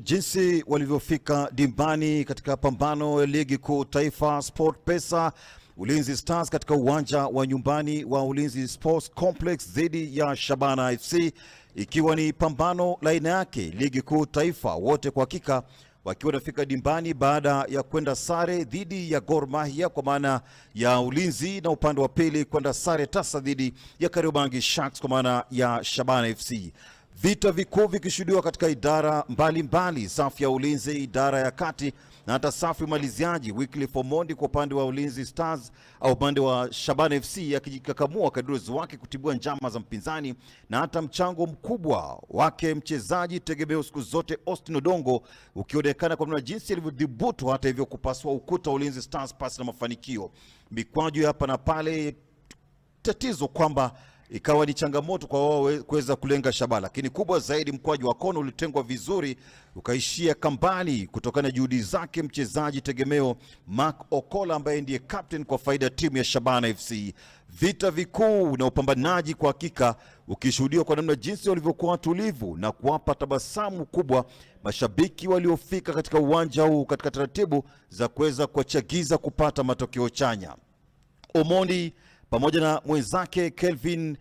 Jinsi walivyofika dimbani katika pambano ya ligi kuu taifa SportPesa, Ulinzi Stars katika uwanja wa nyumbani wa Ulinzi Sports Complex dhidi ya Shabana FC, ikiwa ni pambano la aina yake ligi kuu taifa, wote kwa hakika wakiwa wanafika dimbani baada ya kwenda sare dhidi ya Gor Mahia kwa maana ya Ulinzi, na upande wa pili kwenda sare tasa dhidi ya Kariobangi Sharks kwa maana ya Shabana FC. Vita vikuu vikishuhudiwa katika idara mbalimbali, safu ya ulinzi, idara ya kati na hata safu ya maliziaji. Wycliffe Omondi kwa upande wa Ulinzi Stars au upande wa Shabana FC akijikakamua kadri wake kutibua njama za mpinzani, na hata mchango mkubwa wake mchezaji tegemeo siku zote Austin Odongo ukionekana kwa namna jinsi alivyodhibutu hata hivyo kupasua ukuta wa Ulinzi Stars pasi na mafanikio. Mikwaju hapa na pale, tatizo kwamba ikawa ni changamoto kwa wao kuweza kulenga shabaha, lakini kubwa zaidi mkwaju wa kona ulitengwa vizuri ukaishia kambani kutokana na juhudi zake mchezaji tegemeo Mark Okola ambaye ndiye captain kwa faida ya timu ya Shabana FC. Vita vikuu na upambanaji kwa hakika ukishuhudiwa kwa namna jinsi walivyokuwa tulivu na kuwapa tabasamu kubwa mashabiki waliofika katika uwanja huu katika taratibu za kuweza kuwachagiza kupata matokeo chanya. Omondi pamoja na mwenzake Kelvin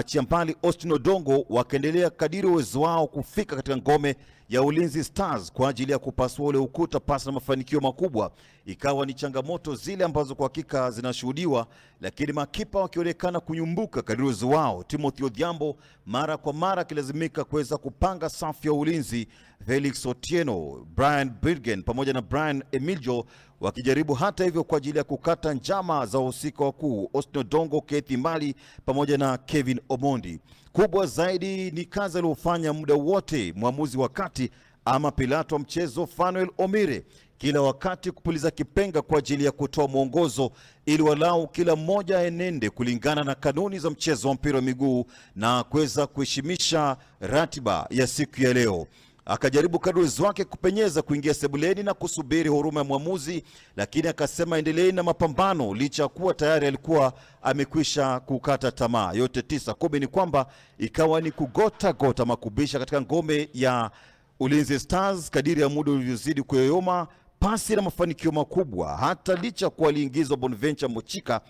Chiambali Austin Odongo wakaendelea kadiri uwezo wao kufika katika ngome ya Ulinzi Stars kwa ajili ya kupasua ule ukuta pasi na mafanikio makubwa. Ikawa ni changamoto zile ambazo kwa hakika zinashuhudiwa, lakini makipa wakionekana kunyumbuka kadiri uwezo wao. Timothy Odhiambo mara kwa mara akilazimika kuweza kupanga safu ya ulinzi, Felix Otieno, Brian Birgen pamoja na Brian Emilio wakijaribu hata hivyo kwa ajili ya kukata njama za wahusika wakuu Austin Odongo, Kethi Mbali pamoja na Kevin Omondi. Kubwa zaidi ni kazi aliyofanya muda wote mwamuzi wa kati ama pilato wa mchezo Fanuel Omire, kila wakati kupuliza kipenga kwa ajili ya kutoa mwongozo ili walau kila mmoja enende kulingana na kanuni za mchezo wa mpira wa miguu na kuweza kuheshimisha ratiba ya siku ya leo. Akajaribu kadri wake kupenyeza kuingia sebuleni na kusubiri huruma ya mwamuzi, lakini akasema endeleeni na mapambano licha ya kuwa tayari alikuwa amekwisha kukata tamaa. Yote tisa kumi ni kwamba ikawa ni kugota gota makubisha katika ngome ya Ulinzi Stars kadiri ya muda ulivyozidi kuyoyoma, pasi na mafanikio makubwa, hata licha kuwa aliingizwa Bonaventure Mochika,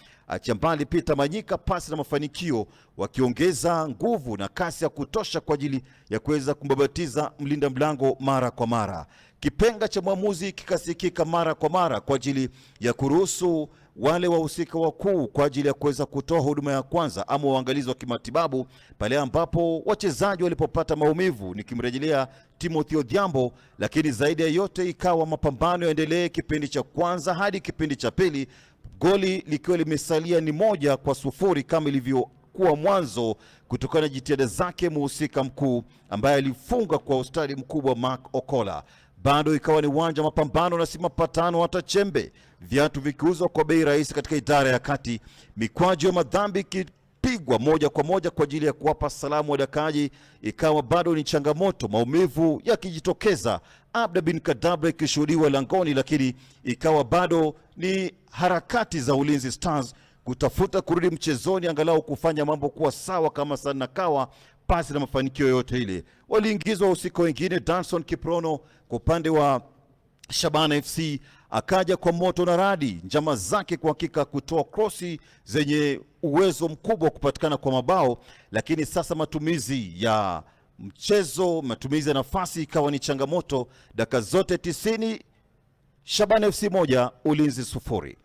Chiambali Peter Manyika, pasi na mafanikio wakiongeza nguvu na kasi ya kutosha kwa ajili ya kuweza kumbabatiza mlinda mlango mara kwa mara. Kipenga cha mwamuzi kikasikika mara kwa mara kwa ajili ya kuruhusu wale wahusika wakuu kwa ajili ya kuweza kutoa huduma ya kwanza ama uangalizi wa kimatibabu pale ambapo wachezaji walipopata maumivu, nikimrejelea Timothy Odhiambo. Lakini zaidi ya yote ikawa mapambano yaendelee kipindi cha kwanza hadi kipindi cha pili, goli likiwa limesalia ni 1-0 kama ilivyokuwa mwanzo kutokana na jitihada zake mhusika mkuu ambaye alifunga kwa ustadi mkubwa Mark Okola. Bado ikawa ni uwanja wa mapambano na si mapatano hata chembe, viatu vikiuzwa kwa bei rahisi katika idara ya kati, mikwaju ya madhambi ikipigwa moja kwa moja kwa ajili ya kuwapa salamu wadakaji. Ikawa bado ni changamoto, maumivu yakijitokeza, Abda bin Kadabra ikishuhudiwa langoni, lakini ikawa bado ni harakati za Ulinzi Stars kutafuta kurudi mchezoni, angalau kufanya mambo kuwa sawa kama sana kawa pasi na mafanikio yote ile. Waliingizwa wahusika wengine, Danson Kiprono kwa upande wa Shabana FC akaja kwa moto na radi, njama zake kwa hakika kutoa krosi zenye uwezo mkubwa wa kupatikana kwa mabao, lakini sasa matumizi ya mchezo, matumizi ya nafasi ikawa ni changamoto. Dakika zote 90, Shabana FC 1 Ulinzi 0.